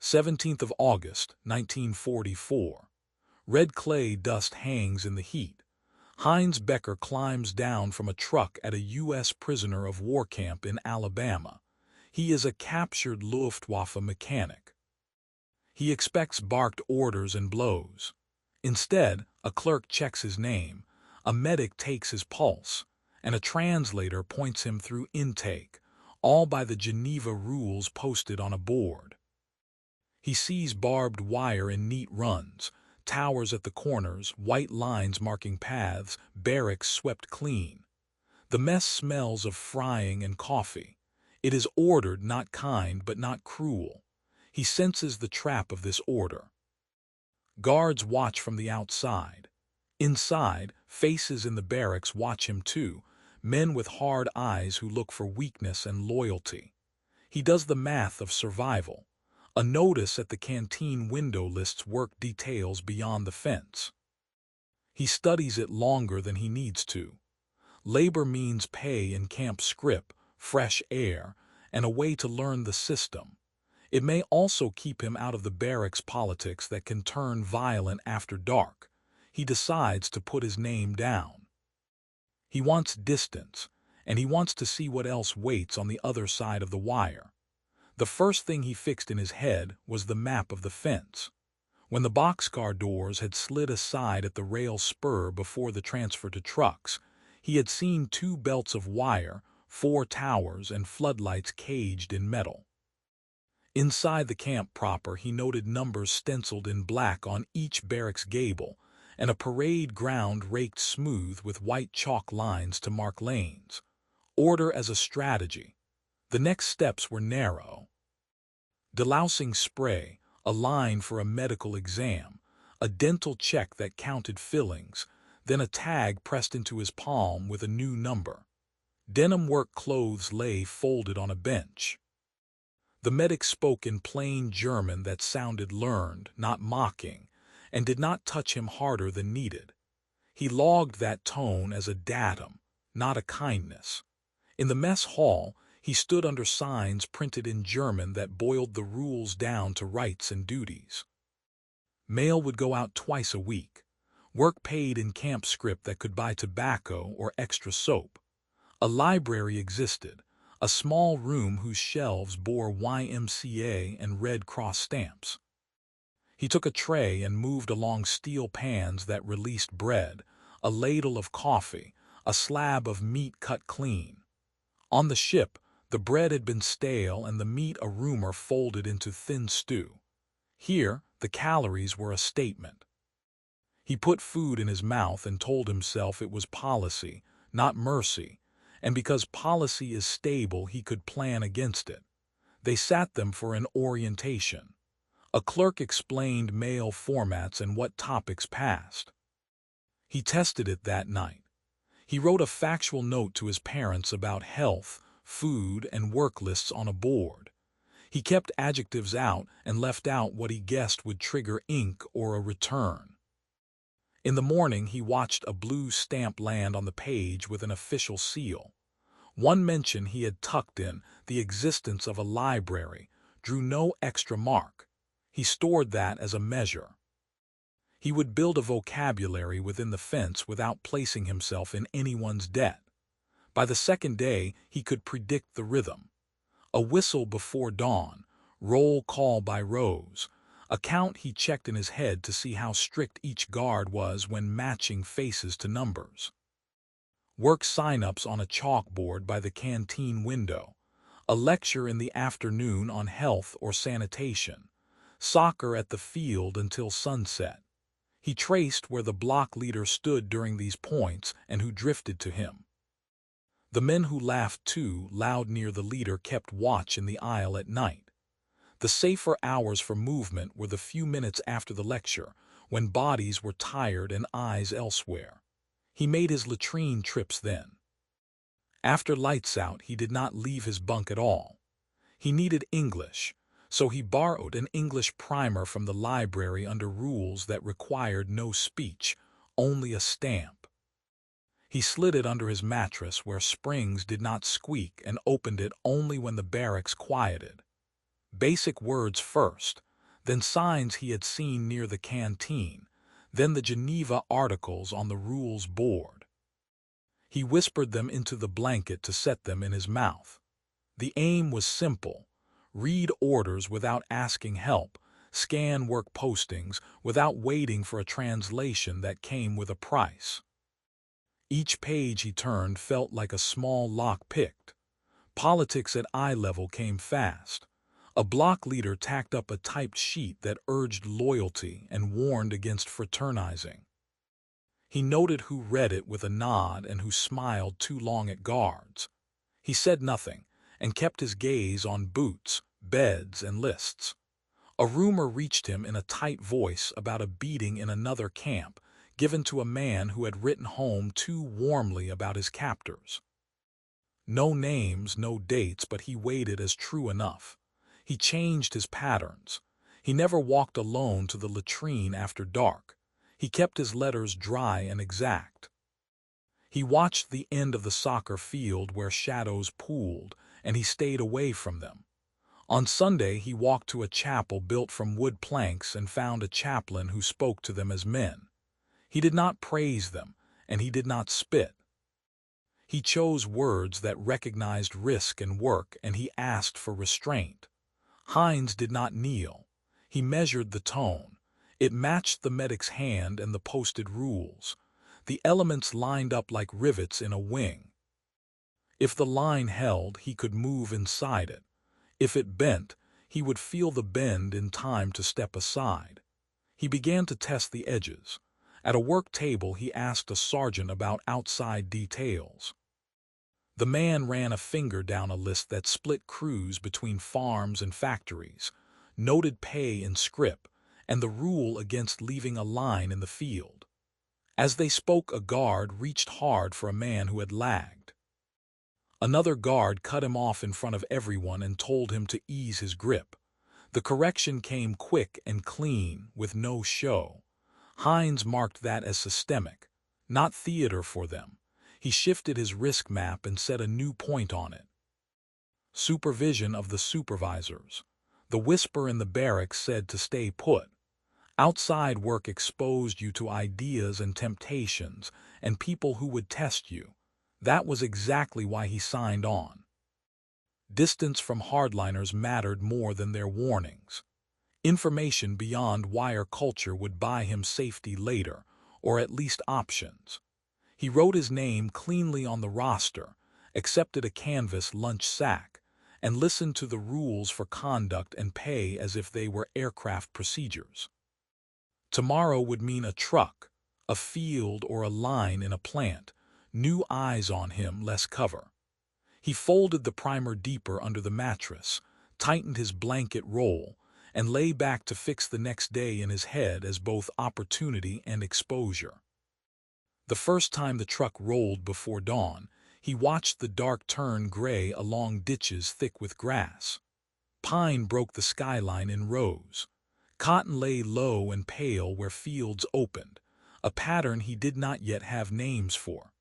17th of August, 1944. Red clay dust hangs in the heat. Heinz Becker climbs down from a truck at a U.S. prisoner of war camp in Alabama. He is a captured Luftwaffe mechanic. He expects barked orders and blows. Instead, a clerk checks his name, a medic takes his pulse, and a translator points him through intake, all by the Geneva rules posted on a board. He sees barbed wire in neat runs, towers at the corners, white lines marking paths, barracks swept clean. The mess smells of frying and coffee. It is ordered, not kind, but not cruel. He senses the trap of this order. Guards watch from the outside. Inside, faces in the barracks watch him too, men with hard eyes who look for weakness and loyalty. He does the math of survival. A notice at the canteen window lists work details beyond the fence. He studies it longer than he needs to. Labor means pay in camp scrip, fresh air, and a way to learn the system. It may also keep him out of the barracks politics that can turn violent after dark. He decides to put his name down. He wants distance, and he wants to see what else waits on the other side of the wire. The first thing he fixed in his head was the map of the fence. When the boxcar doors had slid aside at the rail spur before the transfer to trucks, he had seen 2 belts of wire, 4 towers, and floodlights caged in metal. Inside the camp proper, he noted numbers stenciled in black on each barracks gable, and a parade ground raked smooth with white chalk lines to mark lanes. Order as a strategy. The next steps were narrow. Delousing spray, a line for a medical exam, a dental check that counted fillings, then a tag pressed into his palm with a new number. Denim work clothes lay folded on a bench. The medic spoke in plain German that sounded learned, not mocking, and did not touch him harder than needed. He logged that tone as a datum, not a kindness. In the mess hall, he stood under signs printed in German that boiled the rules down to rights and duties. Mail would go out twice a week. Work paid in camp scrip that could buy tobacco or extra soap. A library existed, a small room whose shelves bore YMCA and Red Cross stamps. He took a tray and moved along steel pans that released bread, a ladle of coffee, a slab of meat cut clean. On the ship, the bread had been stale and the meat a rumor folded into thin stew. Here, the calories were a statement. He put food in his mouth and told himself it was policy, not mercy, and because policy is stable, he could plan against it. They sat them for an orientation. A clerk explained mail formats and what topics passed. He tested it that night. He wrote a factual note to his parents about health, food, and work lists on a board. He kept adjectives out and left out what he guessed would trigger ink or a return. In the morning, he watched a blue stamp land on the page with an official seal. One mention he had tucked in, the existence of a library, drew no extra mark. He stored that as a measure. He would build a vocabulary within the fence without placing himself in anyone's debt. By the second day, he could predict the rhythm. A whistle before dawn, roll call by rows, a count he checked in his head to see how strict each guard was when matching faces to numbers. Work sign-ups on a chalkboard by the canteen window, a lecture in the afternoon on health or sanitation, soccer at the field until sunset. He traced where the block leader stood during these points and who drifted to him. The men who laughed too loud near the leader kept watch in the aisle at night. The safer hours for movement were the few minutes after the lecture, when bodies were tired and eyes elsewhere. He made his latrine trips then. After lights out, he did not leave his bunk at all. He needed English, so he borrowed an English primer from the library under rules that required no speech, only a stamp. He slid it under his mattress where springs did not squeak and opened it only when the barracks quieted. Basic words first, then signs he had seen near the canteen, then the Geneva articles on the rules board. He whispered them into the blanket to set them in his mouth. The aim was simple: read orders without asking help, scan work postings without waiting for a translation that came with a price. Each page he turned felt like a small lock picked. Politics at eye level came fast. A block leader tacked up a typed sheet that urged loyalty and warned against fraternizing. He noted who read it with a nod and who smiled too long at guards. He said nothing and kept his gaze on boots, beds, and lists. A rumor reached him in a tight voice about a beating in another camp given to a man who had written home too warmly about his captors. No names, no dates, but he waited as true enough. He changed his patterns. He never walked alone to the latrine after dark. He kept his letters dry and exact. He watched the end of the soccer field where shadows pooled, and he stayed away from them. On Sunday he walked to a chapel built from wood planks and found a chaplain who spoke to them as men. He did not praise them, and he did not spit. He chose words that recognized risk and work, and he asked for restraint. Heinz did not kneel. He measured the tone. It matched the medic's hand and the posted rules. The elements lined up like rivets in a wing. If the line held, he could move inside it. If it bent, he would feel the bend in time to step aside. He began to test the edges. At a work table, he asked a sergeant about outside details. The man ran a finger down a list that split crews between farms and factories, noted pay in scrip, and the rule against leaving a line in the field. As they spoke, a guard reached hard for a man who had lagged. Another guard cut him off in front of everyone and told him to ease his grip. The correction came quick and clean, with no show. Heinz marked that as systemic, not theater for them. He shifted his risk map and set a new point on it. Supervision of the supervisors. The whisper in the barracks said to stay put. Outside work exposed you to ideas and temptations and people who would test you. That was exactly why he signed on. Distance from hardliners mattered more than their warnings. Information beyond wire culture would buy him safety later, or at least options. He wrote his name cleanly on the roster, accepted a canvas lunch sack, and listened to the rules for conduct and pay as if they were aircraft procedures. Tomorrow would mean a truck, a field, or a line in a plant. New eyes on him, less cover. He folded the primer deeper under the mattress, tightened his blanket roll, and lay back to fix the next day in his head as both opportunity and exposure. The first time the truck rolled before dawn, he watched the dark turn gray along ditches thick with grass. Pine broke the skyline in rows. Cotton lay low and pale where fields opened, a pattern he did not yet have names for.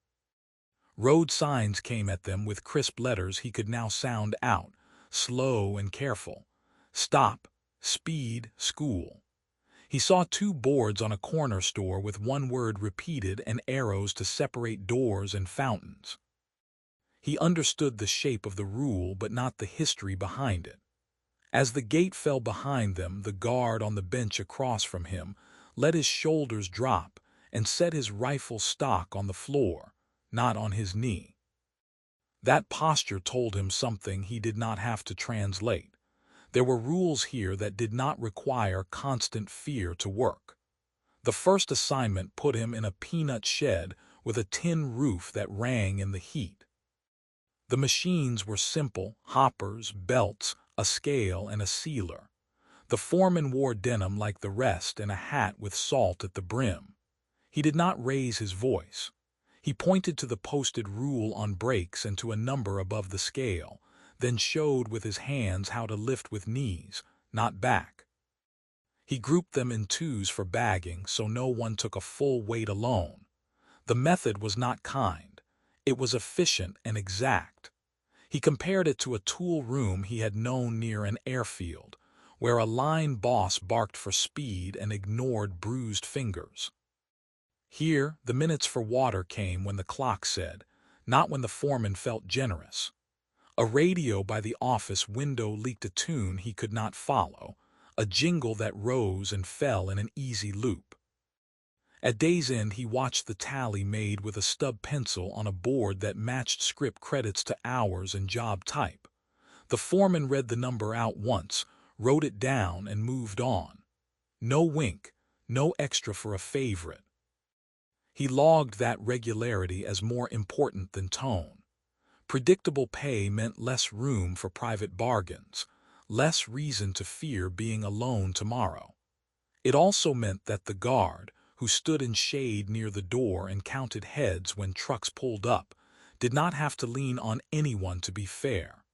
Road signs came at them with crisp letters he could now sound out, slow and careful. Stop, speed, school. He saw two boards on a corner store with one word repeated and arrows to separate doors and fountains. He understood the shape of the rule but not the history behind it. As the gate fell behind them, the guard on the bench across from him let his shoulders drop and set his rifle stock on the floor, not on his knee. That posture told him something he did not have to translate. There were rules here that did not require constant fear to work. The first assignment put him in a peanut shed with a tin roof that rang in the heat. The machines were simple: hoppers, belts, a scale, and a sealer. The foreman wore denim like the rest and a hat with salt at the brim. He did not raise his voice. He pointed to the posted rule on brakes and to a number above the scale, then showed with his hands how to lift with knees, not back. He grouped them in twos for bagging so no one took a full weight alone. The method was not kind. It was efficient and exact. He compared it to a tool room he had known near an airfield, where a line boss barked for speed and ignored bruised fingers. Here, the minutes for water came when the clock said, not when the foreman felt generous. A radio by the office window leaked a tune he could not follow, a jingle that rose and fell in an easy loop. At day's end, he watched the tally made with a stub pencil on a board that matched scrip credits to hours and job type. The foreman read the number out once, wrote it down, and moved on. No wink, no extra for a favorite. He logged that regularity as more important than tone. Predictable pay meant less room for private bargains, less reason to fear being alone tomorrow. It also meant that the guard, who stood in shade near the door and counted heads when trucks pulled up, did not have to lean on anyone to be fair.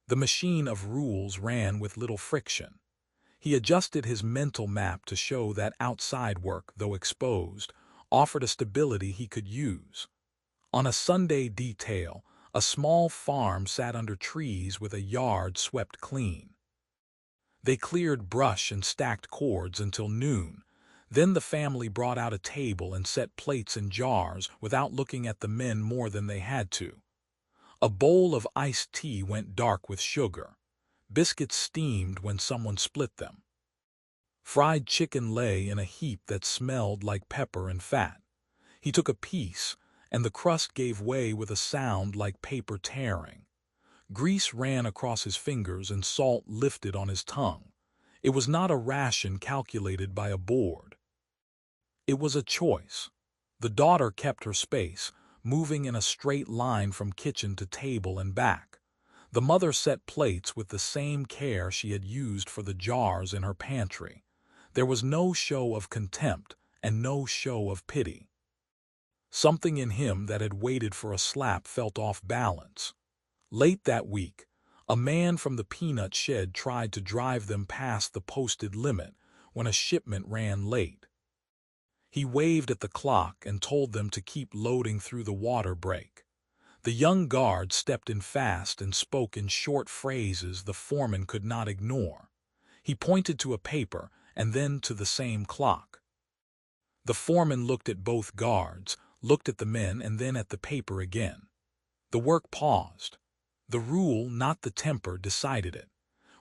The machine of rules ran with little friction. He adjusted his mental map to show that outside work, though exposed, offered a stability he could use. On a Sunday detail, a small farm sat under trees with a yard swept clean. They cleared brush and stacked cords until noon. Then the family brought out a table and set plates and jars without looking at the men more than they had to. A bowl of iced tea went dark with sugar. Biscuits steamed when someone split them. Fried chicken lay in a heap that smelled like pepper and fat. He took a piece, and the crust gave way with a sound like paper tearing. Grease ran across his fingers and salt lifted on his tongue. It was not a ration calculated by a board. It was a choice. The daughter kept her space, moving in a straight line from kitchen to table and back. The mother set plates with the same care she had used for the jars in her pantry. There was no show of contempt and no show of pity. Something in him that had waited for a slap felt off balance. Late that week, a man from the peanut shed tried to drive them past the posted limit when a shipment ran late. He waved at the clock and told them to keep loading through the water break. The young guard stepped in fast and spoke in short phrases the foreman could not ignore. He pointed to a paper and then to the same clock. The foreman looked at both guards, looked at the men, and then at the paper again. The work paused. The rule, not the temper, decided it.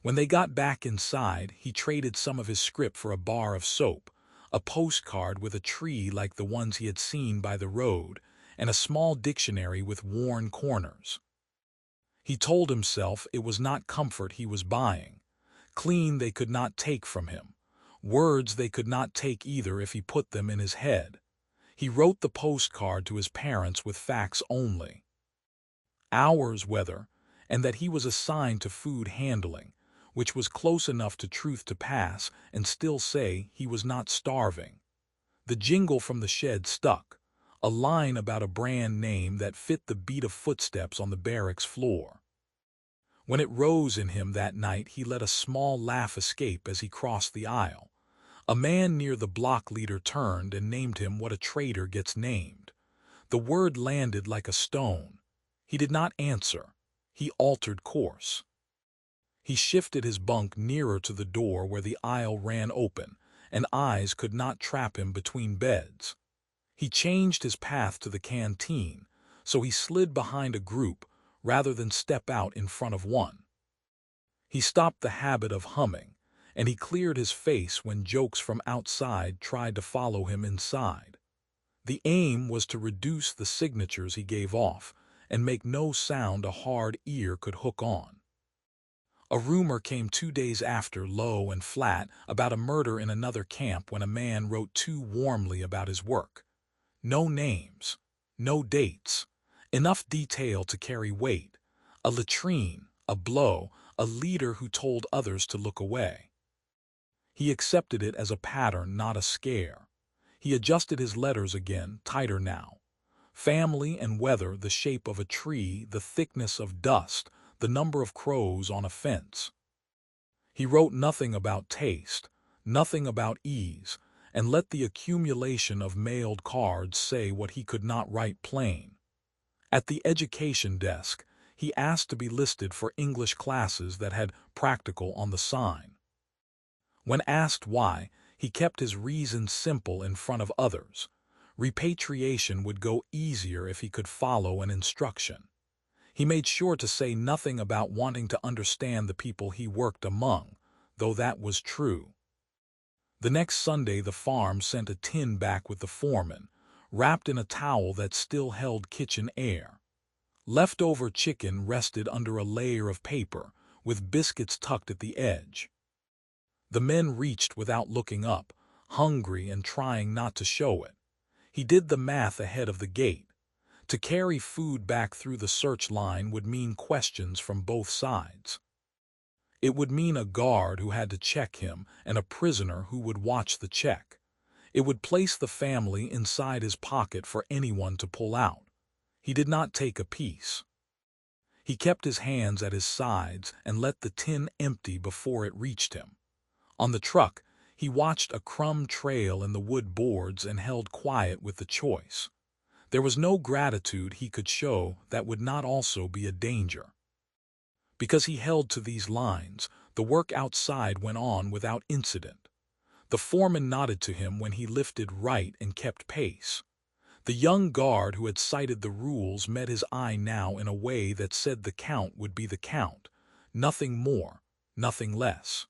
When they got back inside, he traded some of his scrip for a bar of soap, a postcard with a tree like the ones he had seen by the road, and a small dictionary with worn corners. He told himself it was not comfort he was buying. Clean they could not take from him. Words they could not take either if he put them in his head. He wrote the postcard to his parents with facts only. Hours, whether, and that he was assigned to food handling, which was close enough to truth to pass and still say he was not starving. The jingle from the shed stuck, a line about a brand name that fit the beat of footsteps on the barracks floor. When it rose in him that night, he let a small laugh escape as he crossed the aisle. A man near the block leader turned and named him what a traitor gets named. The word landed like a stone. He did not answer. He altered course. He shifted his bunk nearer to the door where the aisle ran open, and eyes could not trap him between beds. He changed his path to the canteen, so he slid behind a group rather than step out in front of one. He stopped the habit of humming, and he cleared his face when jokes from outside tried to follow him inside. The aim was to reduce the signatures he gave off and make no sound a hard ear could hook on. A rumor came 2 days after, low and flat, about a murder in another camp when a man wrote too warmly about his work. No names, no dates, enough detail to carry weight. A latrine, a blow, a leader who told others to look away. He accepted it as a pattern, not a scare. He adjusted his letters again, tighter now. Family and weather, the shape of a tree, the thickness of dust, the number of crows on a fence. He wrote nothing about taste, nothing about ease, and let the accumulation of mailed cards say what he could not write plain. At the education desk, he asked to be listed for English classes that had practical on the sign. When asked why, he kept his reasons simple in front of others. Repatriation would go easier if he could follow an instruction. He made sure to say nothing about wanting to understand the people he worked among, though that was true. The next Sunday the farm sent a tin back with the foreman, wrapped in a towel that still held kitchen air. Leftover chicken rested under a layer of paper, with biscuits tucked at the edge. The men reached without looking up, hungry and trying not to show it. He did the math ahead of the gate. To carry food back through the search line would mean questions from both sides. It would mean a guard who had to check him and a prisoner who would watch the check. It would place the family inside his pocket for anyone to pull out. He did not take a piece. He kept his hands at his sides and let the tin empty before it reached him. On the truck, he watched a crumb trail in the wood boards and held quiet with the choice. There was no gratitude he could show that would not also be a danger. Because he held to these lines, the work outside went on without incident. The foreman nodded to him when he lifted right and kept pace. The young guard who had cited the rules met his eye now in a way that said the count would be the count, nothing more, nothing less.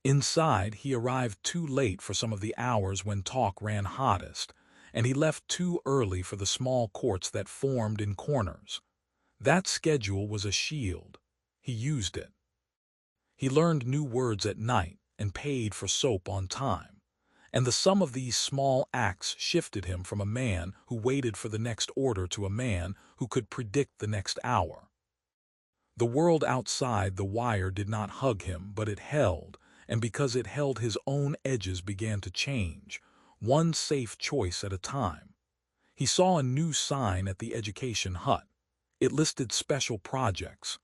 Inside, he arrived too late for some of the hours when talk ran hottest, and he left too early for the small courts that formed in corners. That schedule was a shield. He used it. He learned new words at night and paid for soap on time. And the sum of these small acts shifted him from a man who waited for the next order to a man who could predict the next hour. The world outside the wire did not hug him, but it held, and because it held, his own edges began to change, one safe choice at a time. He saw a new sign at the education hut. It listed special projects,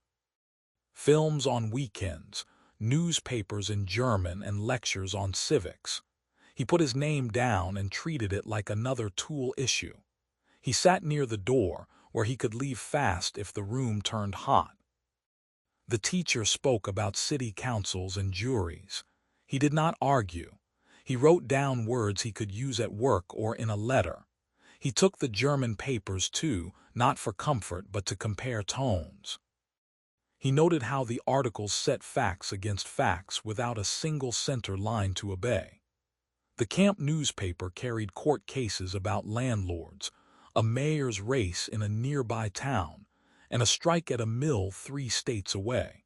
films on weekends, newspapers in German, and lectures on civics. He put his name down and treated it like another tool issue. He sat near the door, where he could leave fast if the room turned hot. The teacher spoke about city councils and juries. He did not argue. He wrote down words he could use at work or in a letter. He took the German papers too, not for comfort but to compare tones. He noted how the articles set facts against facts without a single center line to obey. The camp newspaper carried court cases about landlords, a mayor's race in a nearby town, and a strike at a mill 3 states away.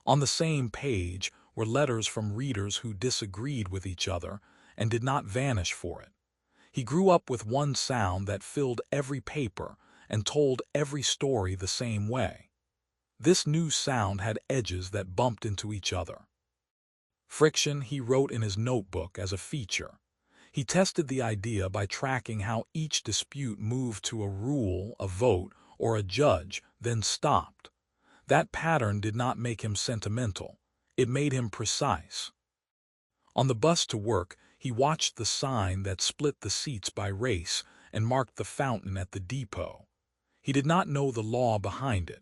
On the same page were letters from readers who disagreed with each other and did not vanish for it. He grew up with one sound that filled every paper and told every story the same way. This new sound had edges that bumped into each other. Friction, he wrote in his notebook as a feature. He tested the idea by tracking how each dispute moved to a rule, a vote, or a judge, then stopped. That pattern did not make him sentimental. It made him precise. On the bus to work, he watched the sign that split the seats by race and marked the fountain at the depot. He did not know the law behind it.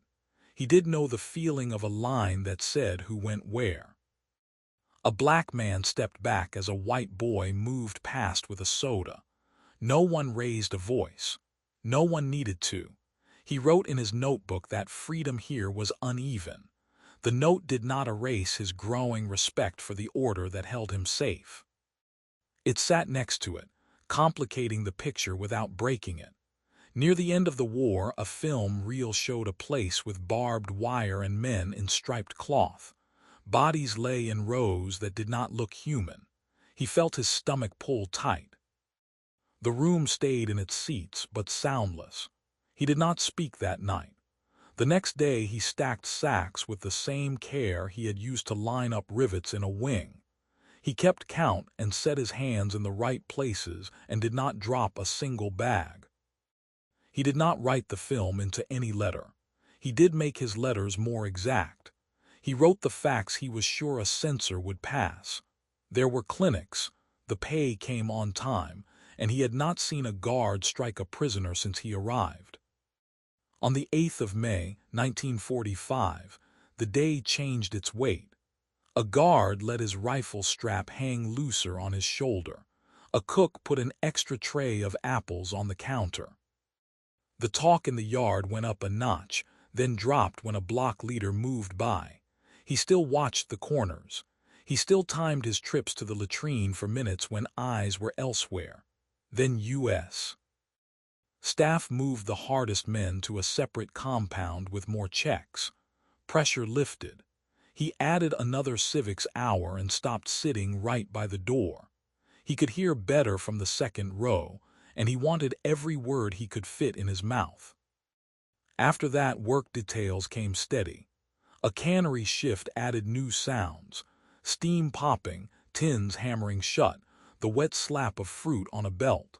He did know the feeling of a line that said who went where. A black man stepped back as a white boy moved past with a soda. No one raised a voice. No one needed to. He wrote in his notebook that freedom here was uneven. The note did not erase his growing respect for the order that held him safe. It sat next to it, complicating the picture without breaking it. Near the end of the war, a film reel showed a place with barbed wire and men in striped cloth. Bodies lay in rows that did not look human. He felt his stomach pull tight. The room stayed in its seats, but soundless. He did not speak that night. The next day he stacked sacks with the same care he had used to line up rivets in a wing. He kept count and set his hands in the right places and did not drop a single bag. He did not write the film into any letter. He did make his letters more exact. He wrote the facts he was sure a censor would pass. There were clinics, the pay came on time, and he had not seen a guard strike a prisoner since he arrived. On the 8th of May, 1945, the day changed its weight. A guard let his rifle strap hang looser on his shoulder. A cook put an extra tray of apples on the counter. The talk in the yard went up a notch, then dropped when a block leader moved by. He still watched the corners. He still timed his trips to the latrine for minutes when eyes were elsewhere. Then U.S. staff moved the hardest men to a separate compound with more checks. Pressure lifted. He added another civics hour and stopped sitting right by the door. He could hear better from the second row, and he wanted every word he could fit in his mouth. After that, work details came steady. A cannery shift added new sounds: steam popping, tins hammering shut, the wet slap of fruit on a belt.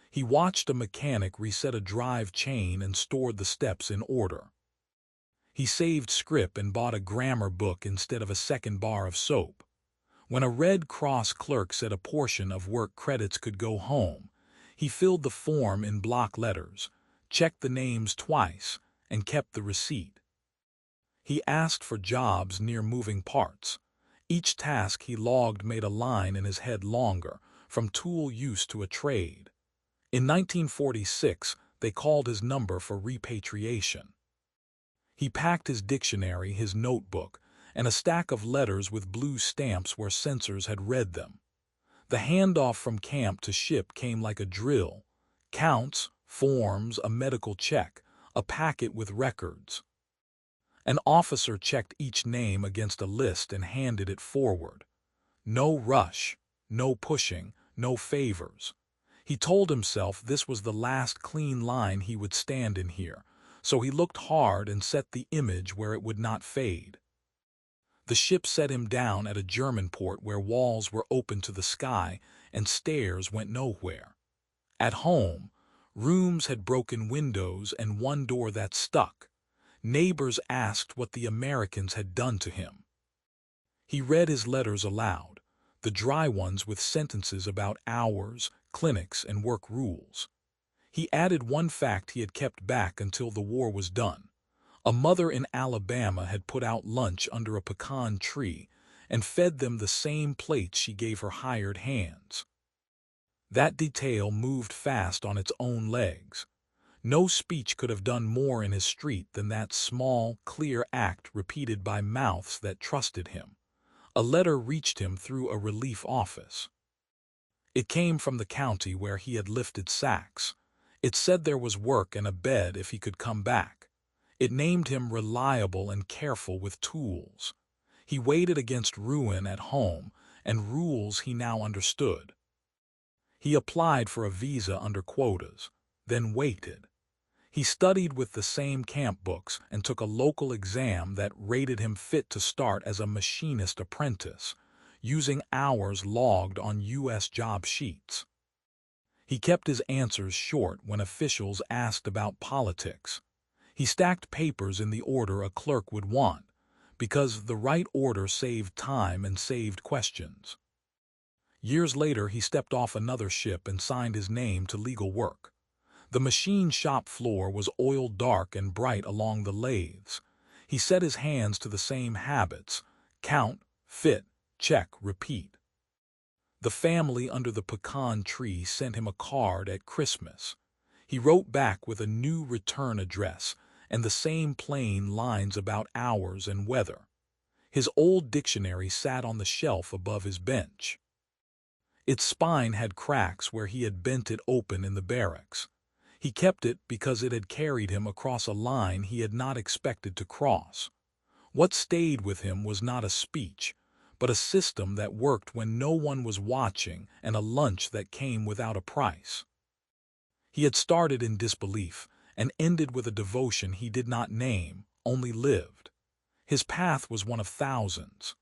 He watched a mechanic reset a drive chain and stored the steps in order. He saved scrip and bought a grammar book instead of a second bar of soap. When a Red Cross clerk said a portion of work credits could go home, he filled the form in block letters, checked the names twice, and kept the receipt. He asked for jobs near moving parts. Each task he logged made a line in his head longer, from tool use to a trade. In 1946, they called his number for repatriation. He packed his dictionary, his notebook, and a stack of letters with blue stamps where censors had read them. The handoff from camp to ship came like a drill: counts, forms, a medical check, a packet with records. An officer checked each name against a list and handed it forward. No rush, no pushing, no favors. He told himself this was the last clean line he would stand in here, so he looked hard and set the image where it would not fade. The ship set him down at a German port where walls were open to the sky and stairs went nowhere. At home, rooms had broken windows and one door that stuck. Neighbors asked what the Americans had done to him. He read his letters aloud, the dry ones with sentences about hours, clinics, and work rules. He added one fact he had kept back until the war was done. A mother in Alabama had put out lunch under a pecan tree and fed them the same plates she gave her hired hands. That detail moved fast on its own legs. No speech could have done more in his street than that small, clear act repeated by mouths that trusted him. A letter reached him through a relief office. It came from the county where he had lifted sacks. It said there was work and a bed if he could come back. It named him reliable and careful with tools. He weighed against ruin at home and rules he now understood. He applied for a visa under quotas, then waited. He studied with the same camp books and took a local exam that rated him fit to start as a machinist apprentice, using hours logged on U.S. job sheets. He kept his answers short when officials asked about politics. He stacked papers in the order a clerk would want, because the right order saved time and saved questions. Years later, he stepped off another ship and signed his name to legal work. The machine shop floor was oiled dark and bright along the lathes. He set his hands to the same habits: count, fit, check, repeat. The family under the pecan tree sent him a card at Christmas. He wrote back with a new return address and the same plain lines about hours and weather. His old dictionary sat on the shelf above his bench. Its spine had cracks where he had bent it open in the barracks. He kept it because it had carried him across a line he had not expected to cross. What stayed with him was not a speech, but a system that worked when no one was watching and a lunch that came without a price. He had started in disbelief and ended with a devotion he did not name, only lived. His path was one of thousands.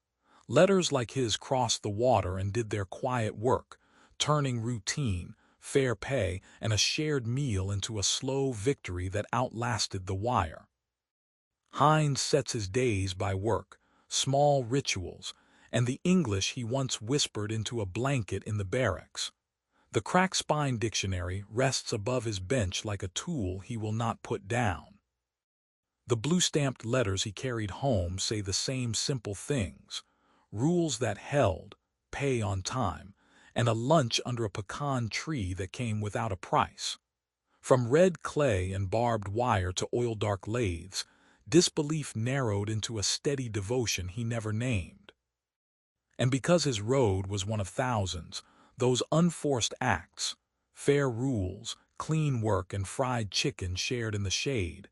Letters like his crossed the water and did their quiet work, turning routine, fair pay, and a shared meal into a slow victory that outlasted the wire. Heinz sets his days by work, small rituals, and the English he once whispered into a blanket in the barracks. The crack spine dictionary rests above his bench like a tool he will not put down. The blue-stamped letters he carried home say the same simple things: rules that held, pay on time, and a lunch under a pecan tree that came without a price. From red clay and barbed wire to oil-dark lathes, disbelief narrowed into a steady devotion he never named. And because his road was one of thousands, those unforced acts, fair rules, clean work, and fried chicken shared in the shade,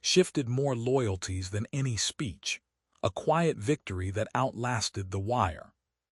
shifted more loyalties than any speech, a quiet victory that outlasted the wire.